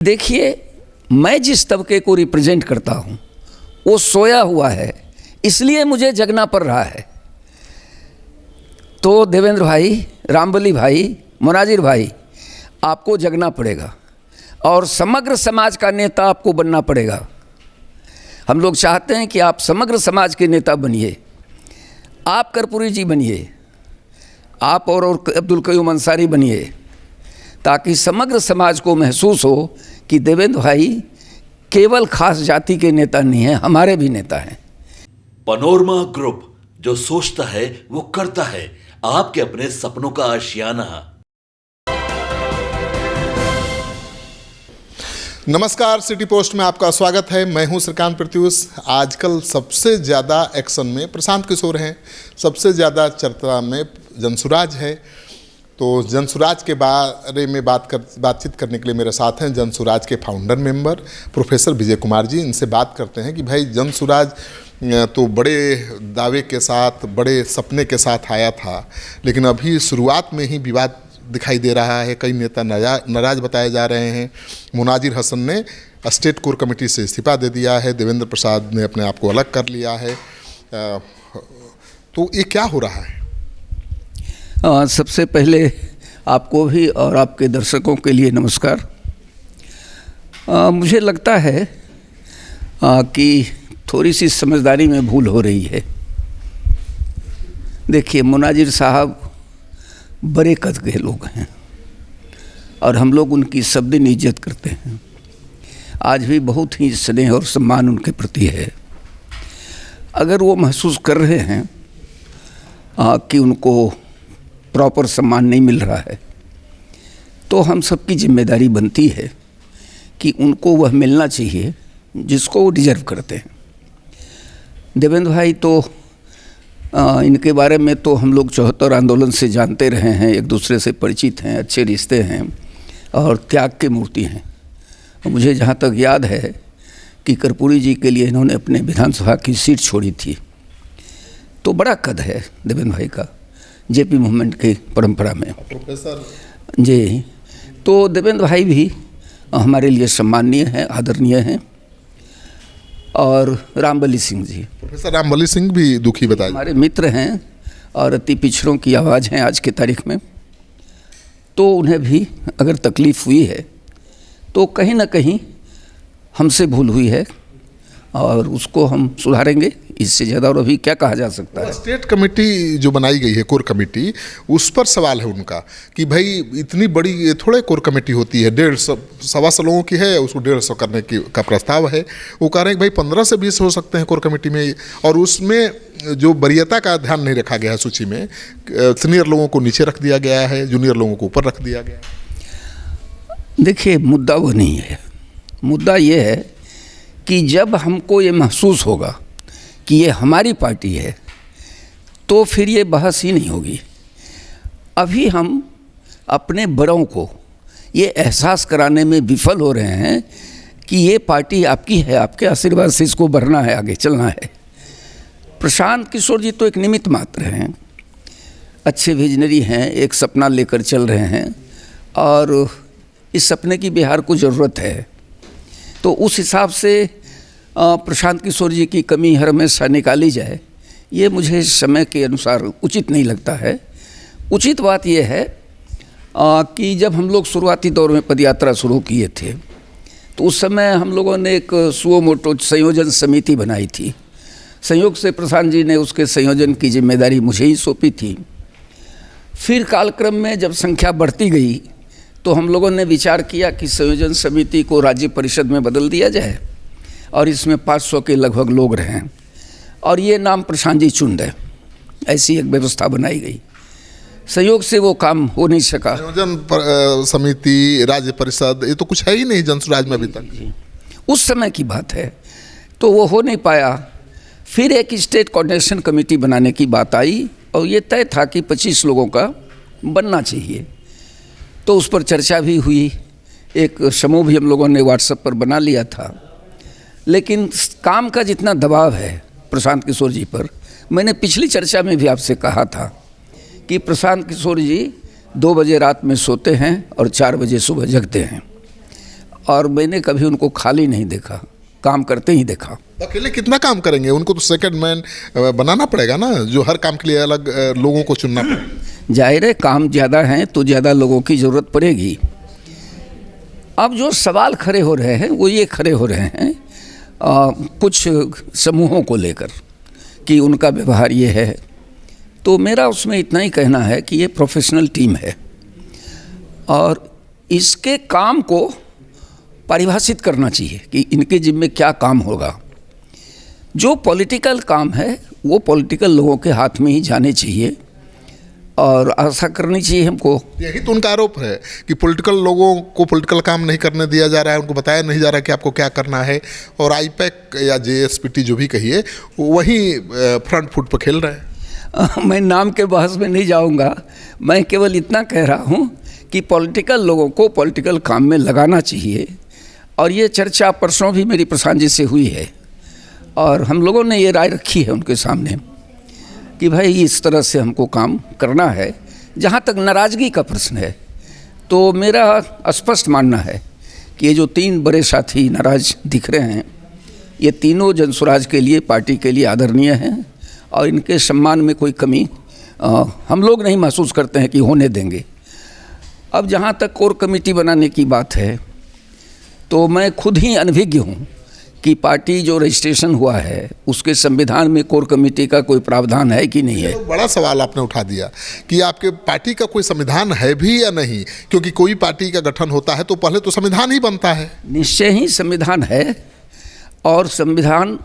देखिए, मैं जिस तबके को रिप्रेजेंट करता हूँ वो सोया हुआ है, इसलिए मुझे जगना पड़ रहा है। तो देवेंद्र भाई, रामबली भाई, मुनाजिर भाई, आपको जगना पड़ेगा और समग्र समाज का नेता आपको बनना पड़ेगा। हम लोग चाहते हैं कि आप समग्र समाज के नेता बनिए। आप कर्पूरी जी बनिए, आप और अब्दुल कयूम अंसारी बनिए, ताकि समग्र समाज को महसूस हो कि देवेंद्र भाई केवल खास जाति के नेता नहीं हैं, हमारे भी नेता हैं। पनोरमा ग्रुप, जो सोचता है वो करता है। आपके अपने सपनों का आशियाना। नमस्कार, सिटी पोस्ट में आपका स्वागत है। मैं हूं श्रीकांत प्रत्युष। आजकल सबसे ज़्यादा एक्शन में प्रशांत किशोर हैं, सबसे ज़्यादा चर्चा में जनसुराज है। तो जनसुराज के बारे में बातचीत करने के लिए मेरे साथ हैं जनसुराज के founder member professor Vijay Kumar ji. इनसे बात करते हैं कि भाई जनसुराज तो बड़े दावे के साथ, बड़े सपने के साथ आया था, लेकिन अभी शुरुआत में ही विवाद दिखाई दे रहा है। कई नेता नाराज बताए जा रहे हैं। मुनाजिर हसन ने स्टेट कोर कमेटी से इस्तीफा दे दिया है, देवेंद्र प्रसाद ने अपने आप को अलग कर लिया है। तो ये क्या हो रहा है? सबसे पहले आपको भी और आपके दर्शकों के लिए नमस्कार। मुझे लगता है कि थोड़ी सी समझदारी में भूल हो रही है। देखिए, मुनाजिर साहब बड़े कद के लोग हैं और हम लोग उनकी सब दिन इज्जत करते हैं। आज भी बहुत ही स्नेह और सम्मान उनके प्रति है। अगर वो महसूस कर रहे हैं कि उनको प्रॉपर सम्मान नहीं मिल रहा है, तो हम सबकी जिम्मेदारी बनती है कि उनको वह मिलना चाहिए जिसको वो डिजर्व करते हैं। देवेंद्र भाई तो इनके बारे में तो हम लोग 74 आंदोलन से जानते रहे हैं, एक दूसरे से परिचित हैं, अच्छे रिश्ते हैं और त्याग की मूर्ति हैं। मुझे जहाँ तक याद है कि कर्पूरी जी के लिए इन्होंने अपने विधानसभा की सीट छोड़ी थी। तो बड़ा कद है देवेंद्र भाई का जेपी मूवमेंट की परंपरा में। प्रोफेसर जी, तो देवेंद्र भाई भी हमारे लिए सम्माननीय हैं, आदरणीय हैं। और रामबली सिंह जी, प्रोफेसर रामबली सिंह भी दुखी बताए, हमारे मित्र हैं और अति पिछड़ों की आवाज़ हैं आज की तारीख में। तो उन्हें भी अगर तकलीफ़ हुई है तो कहीं ना कहीं हमसे भूल हुई है और उसको हम सुधारेंगे। इससे ज़्यादा और अभी क्या कहा जा सकता है। स्टेट कमेटी जो बनाई गई है, कोर कमेटी, उस पर सवाल है उनका कि भाई इतनी बड़ी थोड़े कोर कमेटी होती है, 150 लोगों की है, उसको 150 करने का प्रस्ताव है। वो कह रहे हैं कि भाई 15 से 20 हो सकते हैं कोर कमेटी में, और उसमें जो वरीयता का ध्यान नहीं रखा गया है सूची में। सीनियर लोगों को नीचे रख दिया गया है, जूनियर लोगों को ऊपर रख दिया गया। देखिए, मुद्दा वो नहीं है। मुद्दा ये है कि जब हमको ये महसूस होगा कि ये हमारी पार्टी है तो फिर ये बहस ही नहीं होगी। अभी हम अपने बड़ों को ये एहसास कराने में विफल हो रहे हैं कि ये पार्टी आपकी है, आपके आशीर्वाद से इसको बढ़ना है, आगे चलना है। प्रशांत किशोर जी तो एक निमित्त मात्र हैं, अच्छे विजनरी हैं, एक सपना लेकर चल रहे हैं और इस सपने की बिहार को ज़रूरत है। तो उस हिसाब से प्रशांत किशोर जी की कमी हर हमेशा निकाली जाए, ये मुझे समय के अनुसार उचित नहीं लगता है। उचित बात यह है कि जब हम लोग शुरुआती दौर में पदयात्रा शुरू किए थे तो उस समय हम लोगों ने एक सुओ मोटो संयोजन समिति बनाई थी। संयोग से प्रशांत जी ने उसके संयोजन की जिम्मेदारी मुझे ही सौंपी थी। फिर कालक्रम में जब संख्या बढ़ती गई तो हम लोगों ने विचार किया कि संयोजन समिति को राज्य परिषद में बदल दिया जाए और इसमें 500 के लगभग लोग रहें और ये नाम प्रशांत जी चुन दें। ऐसी एक व्यवस्था बनाई गई। संयोग से वो काम हो नहीं सका। संयोजन समिति, राज्य परिषद, ये तो कुछ है ही नहीं जनसुराज में अभी तक। उस समय की बात है, तो वो हो नहीं पाया। फिर एक स्टेट कोऑर्डिनेशन कमेटी बनाने की बात आई और ये तय था कि 25 लोगों का बनना चाहिए। तो उस पर चर्चा भी हुई, एक समूह भी हम लोगों ने व्हाट्सएप पर बना लिया था। लेकिन काम का जितना दबाव है प्रशांत किशोर जी पर, मैंने पिछली चर्चा में भी आपसे कहा था कि प्रशांत किशोर जी 2 बजे रात में सोते हैं और 4 बजे सुबह जगते हैं और मैंने कभी उनको खाली नहीं देखा, काम करते ही देखा। अकेले कितना काम करेंगे? उनको तो सेकंड मैन बनाना पड़ेगा ना, जो हर काम के लिए अलग लोगों को चुनना पड़ेगा। जाहिर है काम ज़्यादा हैं तो ज़्यादा लोगों की ज़रूरत पड़ेगी। अब जो सवाल खड़े हो रहे हैं वो ये खड़े हो रहे हैं कुछ समूहों को लेकर कि उनका व्यवहार ये है, तो मेरा उसमें इतना ही कहना है कि ये प्रोफेशनल टीम है और इसके काम को परिभाषित करना चाहिए कि इनके जिम्मे क्या काम होगा। जो पॉलिटिकल काम है वो पॉलिटिकल लोगों के हाथ में ही जाने चाहिए और आशा करनी चाहिए हमको। यही तो उनका आरोप है कि पॉलिटिकल लोगों को पॉलिटिकल काम नहीं करने दिया जा रहा है, उनको बताया नहीं जा रहा कि आपको क्या करना है, और आईपैक या जेएसपीटी जो भी कहिए वही फ्रंट फुट पर खेल रहे हैं। मैं नाम के बहस में नहीं जाऊंगा, मैं केवल इतना कह रहा हूं कि पॉलिटिकल लोगों को पॉलिटिकल काम में लगाना चाहिए। और ये चर्चा परसों भी मेरी प्रशांत जी से हुई है और हम लोगों ने ये राय रखी है उनके सामने कि भाई इस तरह से हमको काम करना है। जहाँ तक नाराज़गी का प्रश्न है तो मेरा स्पष्ट मानना है कि ये जो 3 बड़े साथी नाराज़ दिख रहे हैं ये तीनों जनसुराज के लिए, पार्टी के लिए आदरणीय हैं और इनके सम्मान में कोई कमी हम लोग नहीं महसूस करते हैं कि होने देंगे। अब जहाँ तक कोर कमेटी बनाने की बात है तो मैं खुद ही अनभिज्ञ हूँ कि पार्टी जो रजिस्ट्रेशन हुआ है उसके संविधान में कोर कमेटी का कोई प्रावधान है कि नहीं है। तो बड़ा सवाल आपने उठा दिया कि आपके पार्टी का कोई संविधान है भी या नहीं, क्योंकि कोई पार्टी का गठन होता है तो पहले तो संविधान ही बनता है। निश्चय ही संविधान है और संविधान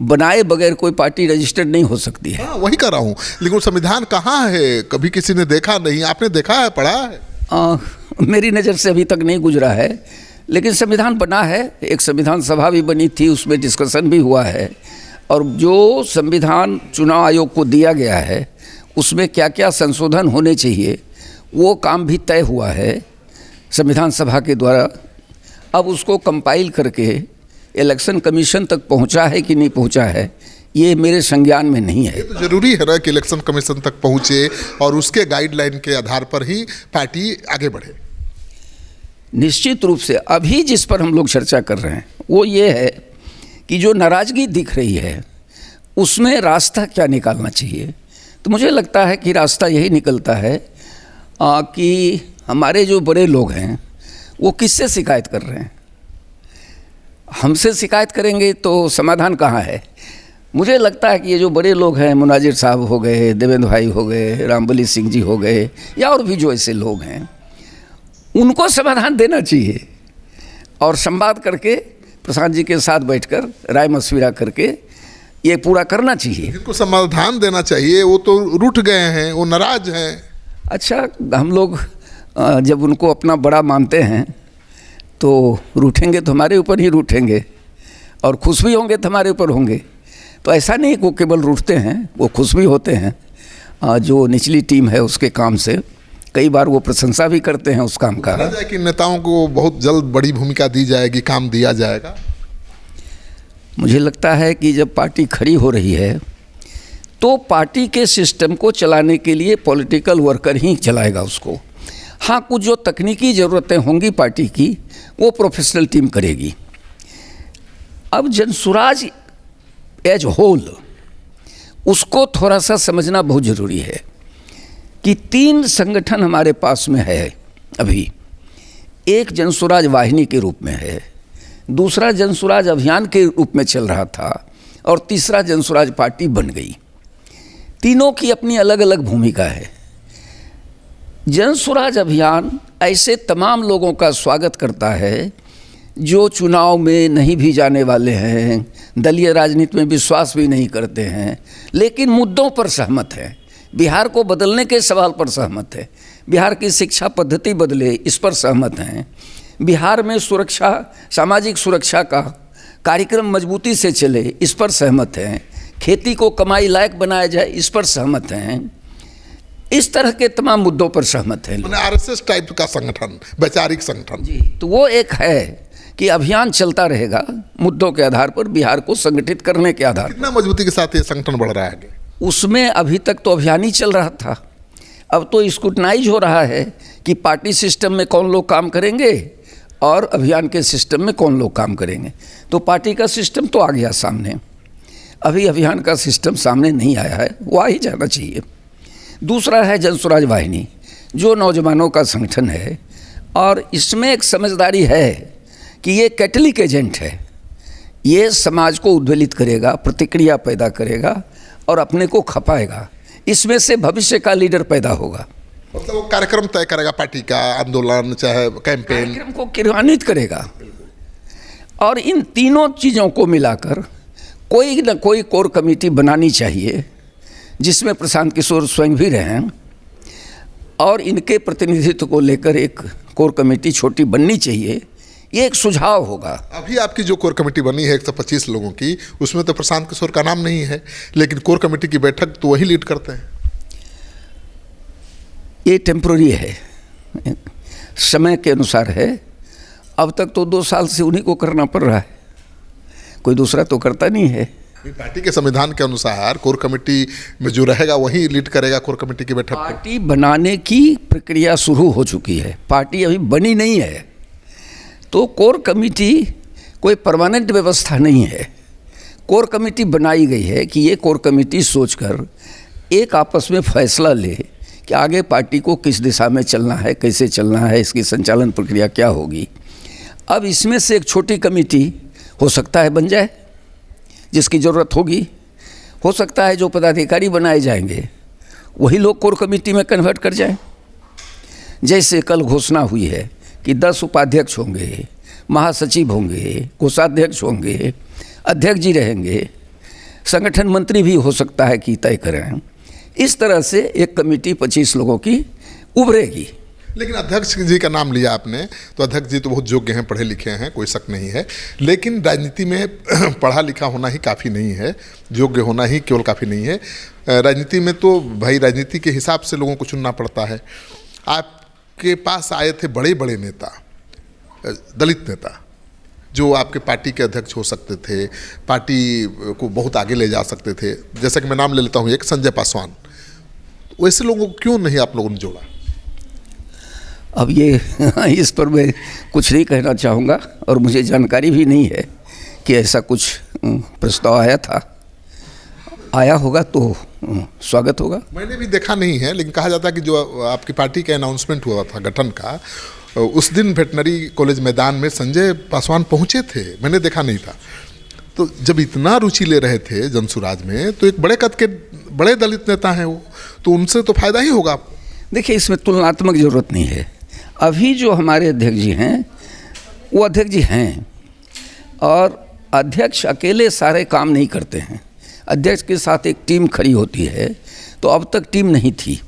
बनाए बगैर कोई पार्टी रजिस्टर्ड नहीं हो सकती है। हाँ, वही कर रहा हूँ, लेकिन संविधान कहाँ है? कभी किसी ने देखा नहीं, आपने देखा है, पढ़ा है? मेरी नज़र से अभी तक नहीं गुजरा है, लेकिन संविधान बना है, एक संविधान सभा भी बनी थी, उसमें डिस्कशन भी हुआ है और जो संविधान चुनाव आयोग को दिया गया है उसमें क्या क्या संशोधन होने चाहिए वो काम भी तय हुआ है संविधान सभा के द्वारा। अब उसको कंपाइल करके इलेक्शन कमीशन तक पहुंचा है कि नहीं पहुंचा है ये मेरे संज्ञान में नहीं है। ये तो जरूरी है ना कि इलेक्शन कमीशन तक पहुंचे और उसके गाइडलाइन के आधार पर ही पार्टी आगे बढ़े। निश्चित रूप से अभी जिस पर हम लोग चर्चा कर रहे हैं वो ये है कि जो नाराज़गी दिख रही है उसमें रास्ता क्या निकालना चाहिए। तो मुझे लगता है कि रास्ता यही निकलता है कि हमारे जो बड़े लोग हैं वो किससे शिकायत कर रहे हैं। हमसे शिकायत करेंगे तो समाधान कहाँ है। मुझे लगता है कि ये जो बड़े लोग हैं, मुनाजिर साहब हो गए, देवेंद्र भाई हो गए, रामबली सिंह जी हो गए या और भी जो ऐसे लोग हैं, उनको समाधान देना चाहिए और संवाद करके प्रशांत जी के साथ बैठकर राय मशविरा करके ये पूरा करना चाहिए। जिनको समाधान देना चाहिए वो तो रूठ गए हैं, वो नाराज हैं। अच्छा, हम लोग जब उनको अपना बड़ा मानते हैं तो रूठेंगे तो हमारे ऊपर ही रूठेंगे और खुश भी होंगे तो हमारे ऊपर होंगे। तो ऐसा नहीं वो केवल रूठते हैं, वो खुश भी होते हैं। जो निचली टीम है उसके काम से कई बार वो प्रशंसा भी करते हैं उस काम का। जाए कि नेताओं को बहुत जल्द बड़ी भूमिका दी जाएगी, काम दिया जाएगा। मुझे लगता है कि जब पार्टी खड़ी हो रही है तो पार्टी के सिस्टम को चलाने के लिए पॉलिटिकल वर्कर ही चलाएगा उसको। हाँ, कुछ जो तकनीकी ज़रूरतें होंगी पार्टी की वो प्रोफेशनल टीम करेगी। अब जनसुराज एज होल उसको थोड़ा सा समझना बहुत ज़रूरी है कि 3 संगठन हमारे पास में है अभी। एक जनसुराज वाहिनी के रूप में है, दूसरा जनसुराज अभियान के रूप में चल रहा था और तीसरा जनसुराज पार्टी बन गई। तीनों की अपनी अलग अलग भूमिका है। जनसुराज अभियान ऐसे तमाम लोगों का स्वागत करता है जो चुनाव में नहीं भी जाने वाले हैं, दलीय राजनीति में विश्वास भी नहीं करते हैं, लेकिन मुद्दों पर सहमत हैं। बिहार को बदलने के सवाल पर सहमत है, बिहार की शिक्षा पद्धति बदले इस पर सहमत हैं, बिहार में सुरक्षा, सामाजिक सुरक्षा का कार्यक्रम मजबूती से चले इस पर सहमत हैं, खेती को कमाई लायक बनाया जाए इस पर सहमत हैं। इस तरह के तमाम मुद्दों पर सहमत हैं। आरएसएस टाइप का संगठन, वैचारिक संगठन जी। तो वो एक है कि अभियान चलता रहेगा मुद्दों के आधार पर, बिहार को संगठित करने के आधार पर। कितना मजबूती के साथ ये संगठन बढ़ रहा है आगे? उसमें अभी तक तो अभियान ही चल रहा था, अब तो स्क्रूटनाइज हो रहा है कि पार्टी सिस्टम में कौन लोग काम करेंगे और अभियान के सिस्टम में कौन लोग काम करेंगे। तो पार्टी का सिस्टम तो आ गया सामने, अभी अभियान का सिस्टम सामने नहीं आया है, वो आ ही जाना चाहिए। दूसरा है जनसुराज वाहिनी, जो नौजवानों का संगठन है, और इसमें एक समझदारी है कि ये कैटलिक एजेंट है, ये समाज को उद्वेलित करेगा, प्रतिक्रिया पैदा करेगा और अपने को खपाएगा। इसमें से भविष्य का लीडर पैदा होगा। मतलब वो कार्यक्रम तय करेगा, पार्टी का आंदोलन चाहे कैंपेन, कार्यक्रम को क्रियान्वित करेगा। और इन तीनों चीज़ों को मिलाकर कोई न कोई कोर कमेटी बनानी चाहिए, जिसमें प्रशांत किशोर स्वयं भी रहें, और इनके प्रतिनिधित्व को लेकर एक कोर कमेटी छोटी बननी चाहिए। ये एक सुझाव होगा। अभी आपकी जो कोर कमेटी बनी है 125 लोगों की, उसमें तो प्रशांत किशोर का नाम नहीं है, लेकिन कोर कमेटी की बैठक तो वही लीड करते हैं। ये टेम्प्रोरी है, समय के अनुसार है। अब तक तो 2 साल से उन्हीं को करना पड़ रहा है, कोई दूसरा तो करता नहीं है। पार्टी के संविधान के अनुसार कोर कमेटी में जो रहेगा वही लीड करेगा कोर कमेटी की बैठक को। पार्टी बनाने की प्रक्रिया शुरू हो चुकी है, पार्टी अभी बनी नहीं है। तो कोर कमेटी कोई परमानेंट व्यवस्था नहीं है। कोर कमेटी बनाई गई है कि ये कोर कमेटी सोचकर एक आपस में फैसला ले कि आगे पार्टी को किस दिशा में चलना है, कैसे चलना है, इसकी संचालन प्रक्रिया क्या होगी। अब इसमें से एक छोटी कमेटी हो सकता है बन जाए, जिसकी ज़रूरत होगी। हो सकता है जो पदाधिकारी बनाए जाएंगे वही लोग कोर कमेटी में कन्वर्ट कर जाएं। जैसे कल घोषणा हुई है कि 10 उपाध्यक्ष होंगे, महासचिव होंगे, कोषाध्यक्ष होंगे, अध्यक्ष जी रहेंगे, संगठन मंत्री भी हो सकता है कि तय करें। इस तरह से एक कमेटी 25 लोगों की उभरेगी। लेकिन अध्यक्ष जी का नाम लिया आपने, तो अध्यक्ष जी तो बहुत योग्य हैं, पढ़े लिखे हैं, कोई शक नहीं है। लेकिन राजनीति में पढ़ा लिखा होना ही काफ़ी नहीं है, योग्य होना ही केवल काफ़ी नहीं है। राजनीति में तो भाई राजनीति के हिसाब से लोगों को चुनना पड़ता है। आपके पास आए थे बड़े बड़े नेता, दलित नेता, जो आपके पार्टी के अध्यक्ष हो सकते थे, पार्टी को बहुत आगे ले जा सकते थे। जैसा कि मैं नाम ले लेता हूँ, एक संजय पासवान। वैसे लोगों को क्यों नहीं आप लोगों ने जोड़ा? अब ये इस पर मैं कुछ नहीं कहना चाहूँगा, और मुझे जानकारी भी नहीं है कि ऐसा कुछ प्रस्ताव आया था। आया होगा तो स्वागत होगा। मैंने भी देखा नहीं है, लेकिन कहा जाता है कि जो आपकी पार्टी का अनाउंसमेंट हुआ था गठन का, उस दिन वेटनरी कॉलेज मैदान में संजय पासवान पहुंचे थे, मैंने देखा नहीं था। तो जब इतना रुचि ले रहे थे जनसुराज में, तो एक बड़े कद के बड़े दलित नेता हैं वो, तो उनसे तो फायदा ही होगा। देखिए, इसमें तुलनात्मक जरूरत नहीं है। अभी जो हमारे अध्यक्ष जी हैं वो अध्यक्ष जी हैं, और अध्यक्ष अकेले सारे काम नहीं करते हैं। अध्यक्ष के साथ एक टीम खड़ी होती है, तो अब तक टीम नहीं थी।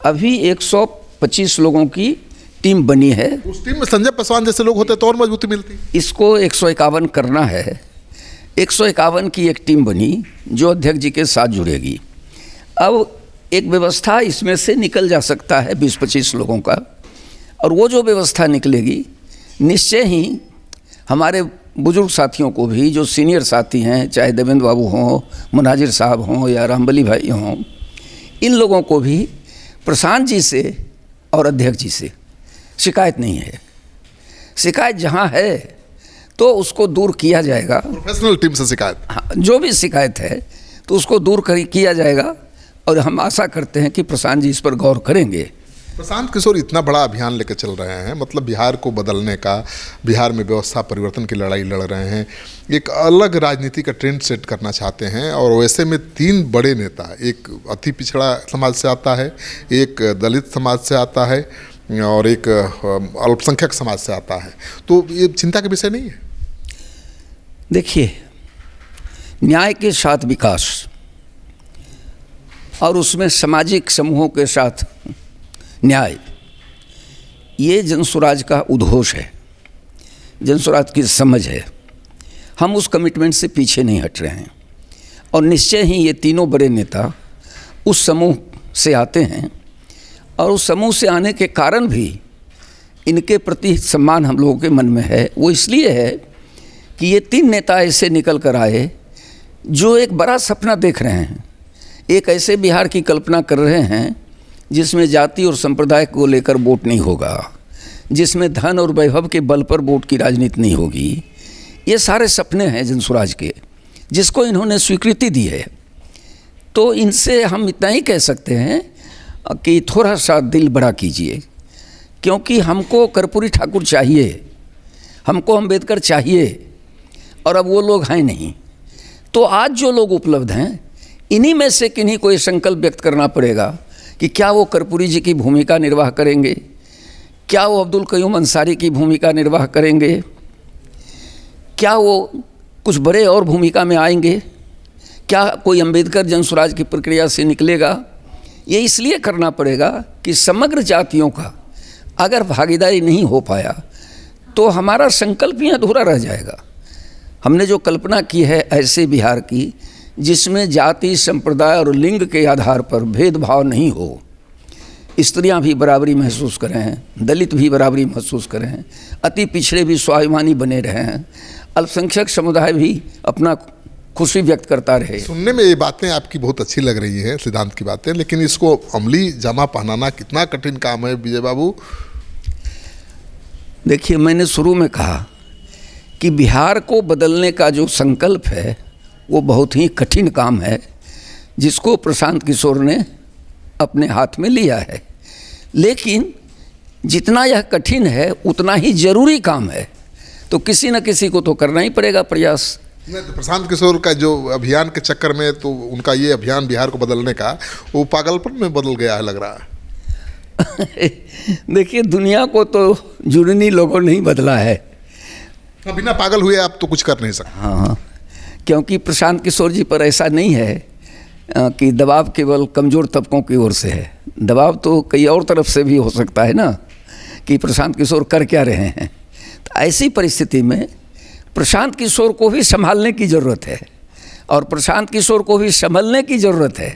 अभी 125 लोगों की टीम बनी है। उस टीम में संजय पासवान जैसे लोग होते तो और मजबूती मिलती। इसको 151 करना है। 151 की एक टीम बनी जो अध्यक्ष जी के साथ जुड़ेगी। अब एक व्यवस्था इसमें से निकल जा सकता है 20-25 लोगों का, और वो जो व्यवस्था निकलेगी निश्चय ही हमारे बुजुर्ग साथियों को भी, जो सीनियर साथी हैं, चाहे देवेंद्र बाबू हों, मुनाजिर साहब हों या रामबली भाई हों, इन लोगों को भी प्रशांत जी से और अध्यक्ष जी से शिकायत नहीं है। शिकायत जहाँ है तो उसको दूर किया जाएगा। प्रोफेशनल टीम से शिकायत, हाँ, जो भी शिकायत है तो उसको दूर किया जाएगा, और हम आशा करते हैं कि प्रशांत जी इस पर गौर करेंगे। प्रशांत किशोर इतना बड़ा अभियान लेकर चल रहे हैं, मतलब बिहार को बदलने का, बिहार में व्यवस्था परिवर्तन की लड़ाई लड़ रहे हैं, एक अलग राजनीति का ट्रेंड सेट करना चाहते हैं। और वैसे में 3 बड़े नेता, एक अति पिछड़ा समाज से आता है, एक दलित समाज से आता है, और एक अल्पसंख्यक समाज से आता है। तो ये चिंता का विषय नहीं है? देखिए, न्याय के साथ विकास और उसमें सामाजिक समूहों के साथ न्याय, ये जनसुराज का उद्घोष है, जनसुराज की समझ है। हम उस कमिटमेंट से पीछे नहीं हट रहे हैं, और निश्चय ही ये तीनों बड़े नेता उस समूह से आते हैं, और उस समूह से आने के कारण भी इनके प्रति सम्मान हम लोगों के मन में है। वो इसलिए है कि ये 3 नेता ऐसे निकल कर आए जो एक बड़ा सपना देख रहे हैं, एक ऐसे बिहार की कल्पना कर रहे हैं जिसमें जाति और संप्रदाय को लेकर वोट नहीं होगा, जिसमें धन और वैभव के बल पर वोट की राजनीति नहीं होगी, ये सारे सपने हैं जनसुराज के, जिसको इन्होंने स्वीकृति दी है। तो इनसे हम इतना ही कह सकते हैं कि थोड़ा सा दिल बड़ा कीजिए, क्योंकि हमको कर्पूरी ठाकुर चाहिए, हमको अंबेडकर चाहिए, और अब वो लोग हैं नहीं। तो आज जो लोग उपलब्ध हैं, इन्हीं में से किन्हीं को ये संकल्प व्यक्त करना पड़ेगा कि क्या वो कर्पूरी जी की भूमिका निर्वाह करेंगे, क्या वो अब्दुल कयूम अंसारी की भूमिका निर्वाह करेंगे, क्या वो कुछ बड़े और भूमिका में आएंगे, क्या कोई अंबेडकर जनसुराज की प्रक्रिया से निकलेगा। ये इसलिए करना पड़ेगा कि समग्र जातियों का अगर भागीदारी नहीं हो पाया तो हमारा संकल्प ही अधूरा रह जाएगा। हमने जो कल्पना की है ऐसे बिहार की, जिसमें जाति, संप्रदाय और लिंग के आधार पर भेदभाव नहीं हो, स्त्रियां भी बराबरी महसूस करें, दलित भी बराबरी महसूस करें, अति पिछड़े भी स्वाभिमानी बने रहें, अल्पसंख्यक समुदाय भी अपना खुशी व्यक्त करता रहे। सुनने में ये बातें आपकी बहुत अच्छी लग रही हैं, सिद्धांत की बातें, लेकिन इसको अमली जामा पहनाना कितना कठिन काम है विजय बाबू? देखिए, मैंने शुरू में कहा कि बिहार को बदलने का जो संकल्प है वो बहुत ही कठिन काम है, जिसको प्रशांत किशोर ने अपने हाथ में लिया है। लेकिन जितना यह कठिन है उतना ही जरूरी काम है, तो किसी न किसी को तो करना ही पड़ेगा प्रयास। नहीं, तो प्रशांत किशोर का जो अभियान के चक्कर में, तो उनका ये अभियान बिहार को बदलने का, वो पागलपन में बदल गया है लग रहा है। देखिए, दुनिया को तो जुड़नी लोगों ने ही बदला है। बिना पागल हुए आप तो कुछ कर नहीं सकते। हाँ, क्योंकि प्रशांत किशोर जी पर ऐसा नहीं है कि दबाव केवल कमज़ोर तबकों की ओर से है। दबाव तो कई और तरफ से भी हो सकता है ना, कि प्रशांत किशोर कर क्या रहे हैं। तो ऐसी परिस्थिति में प्रशांत किशोर को भी संभालने की ज़रूरत है, और प्रशांत किशोर को भी संभलने की ज़रूरत है।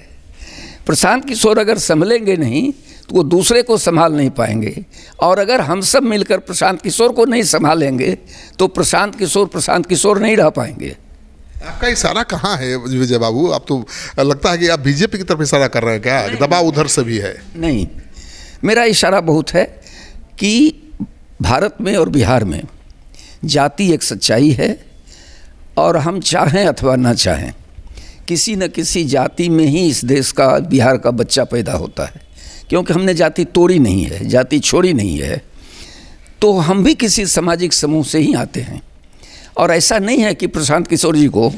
प्रशांत किशोर अगर संभलेंगे नहीं तो वो दूसरे को संभाल नहीं पाएंगे, और अगर हम सब मिलकर प्रशांत किशोर को नहीं संभालेंगे तो प्रशांत किशोर नहीं रह पाएंगे। आपका इशारा कहाँ है विजय बाबू? आप तो लगता है कि आप बीजेपी की तरफ इशारा कर रहे हैं क्या? दबाव उधर से भी है? नहीं, मेरा इशारा बहुत है कि भारत में और बिहार में जाति एक सच्चाई है, और हम चाहें अथवा ना चाहें, किसी न किसी जाति में ही इस देश का, बिहार का बच्चा पैदा होता है। क्योंकि हमने जाति तोड़ी नहीं है, जाति छोड़ी नहीं है, तो हम भी किसी सामाजिक समूह से ही आते हैं। और ऐसा नहीं है कि प्रशांत किशोर जी को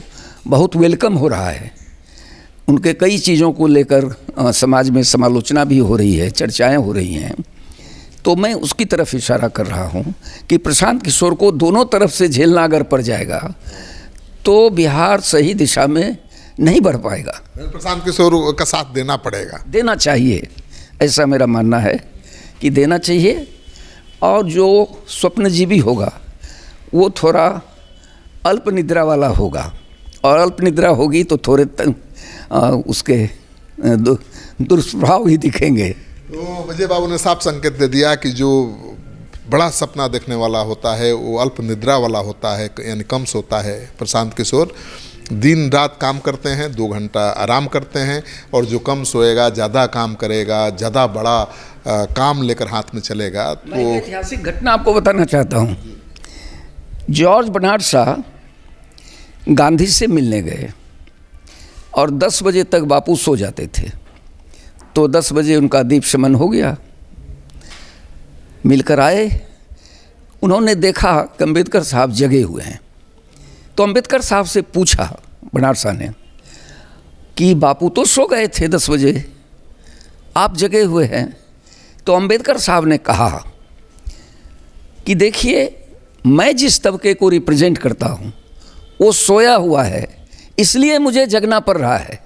बहुत वेलकम हो रहा है, उनके कई चीज़ों को लेकर समाज में समालोचना भी हो रही है, चर्चाएं हो रही हैं। तो मैं उसकी तरफ इशारा कर रहा हूं कि प्रशांत किशोर को दोनों तरफ से झेलना अगर पड़ जाएगा तो बिहार सही दिशा में नहीं बढ़ पाएगा। प्रशांत किशोर का साथ देना पड़ेगा, देना चाहिए, ऐसा मेरा मानना है कि देना चाहिए। और जो स्वप्नजीवी होगा वो थोड़ा अल्प निद्रा वाला होगा, और अल्प निद्रा होगी तो थोड़े उसके दुष्प्रभाव ही दिखेंगे। तो विजय बाबू ने साफ संकेत दे दिया कि जो बड़ा सपना देखने वाला होता है वो अल्प निद्रा वाला होता है, यानी कम सोता है। प्रशांत किशोर दिन रात काम करते हैं, 2 घंटा आराम करते हैं, और जो कम सोएगा, ज़्यादा काम करेगा, ज़्यादा बड़ा काम लेकर हाथ में चलेगा। तो मैं एक ऐतिहासिक घटना आपको बताना चाहता हूँ। जॉर्ज बर्नार्ड शॉ गांधी से मिलने गए, और 10 बजे तक बापू सो जाते थे, तो 10 बजे उनका दीप शमन हो गया। मिलकर आए, उन्होंने देखा कि अम्बेडकर साहब जगे हुए हैं, तो अम्बेडकर साहब से पूछा बर्नार्ड शॉ ने कि बापू तो सो गए थे 10 बजे, आप जगे हुए हैं। तो अम्बेडकर साहब ने कहा कि देखिए, मैं जिस तबके को रिप्रेजेंट करता हूँ वो सोया हुआ है, इसलिए मुझे जगना पड़ रहा है।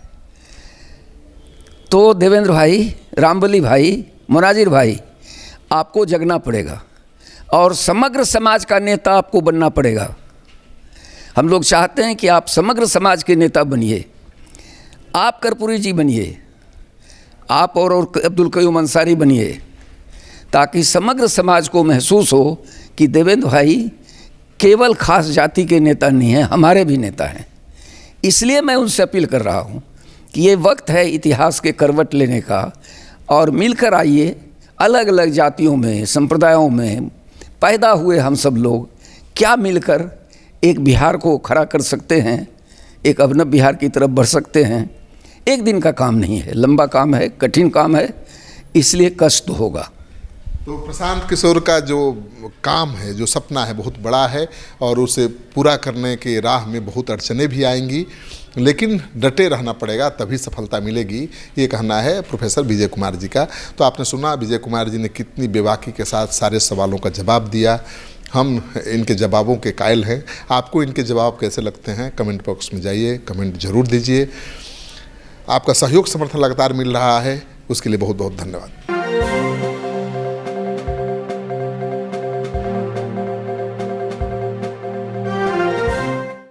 तो देवेंद्र भाई, रामबली भाई, मोनाजिर भाई, आपको जगना पड़ेगा, और समग्र समाज का नेता आपको बनना पड़ेगा। हम लोग चाहते हैं कि आप समग्र समाज के नेता बनिए, आप कर्पूरी जी बनिए, आप और अब्दुल कयूम अंसारी बनिए, ताकि समग्र समाज को महसूस हो कि देवेंद्र भाई केवल खास जाति के नेता नहीं हैं, हमारे भी नेता हैं। इसलिए मैं उनसे अपील कर रहा हूँ कि ये वक्त है इतिहास के करवट लेने का, और मिलकर आइए, अलग अलग जातियों में, संप्रदायों में, पैदा हुए हम सब लोग क्या मिलकर एक बिहार को खड़ा कर सकते हैं, एक अभिनव बिहार की तरफ बढ़ सकते हैं। एक दिन का काम नहीं है, लंबा काम है, कठिन काम है, इसलिए कष्ट होगा। तो प्रशांत किशोर का जो काम है, जो सपना है, बहुत बड़ा है और उसे पूरा करने के राह में बहुत अड़चनें भी आएंगी, लेकिन डटे रहना पड़ेगा, तभी सफलता मिलेगी, ये कहना है प्रोफेसर विजय कुमार जी का। तो आपने सुना विजय कुमार जी ने कितनी बेबाकी के साथ सारे सवालों का जवाब दिया। हम इनके जवाबों के कायल हैं। आपको इनके जवाब कैसे लगते हैं, कमेंट बॉक्स में जाइए, कमेंट जरूर दीजिए। आपका सहयोग समर्थन लगातार मिल रहा है, उसके लिए बहुत बहुत धन्यवाद।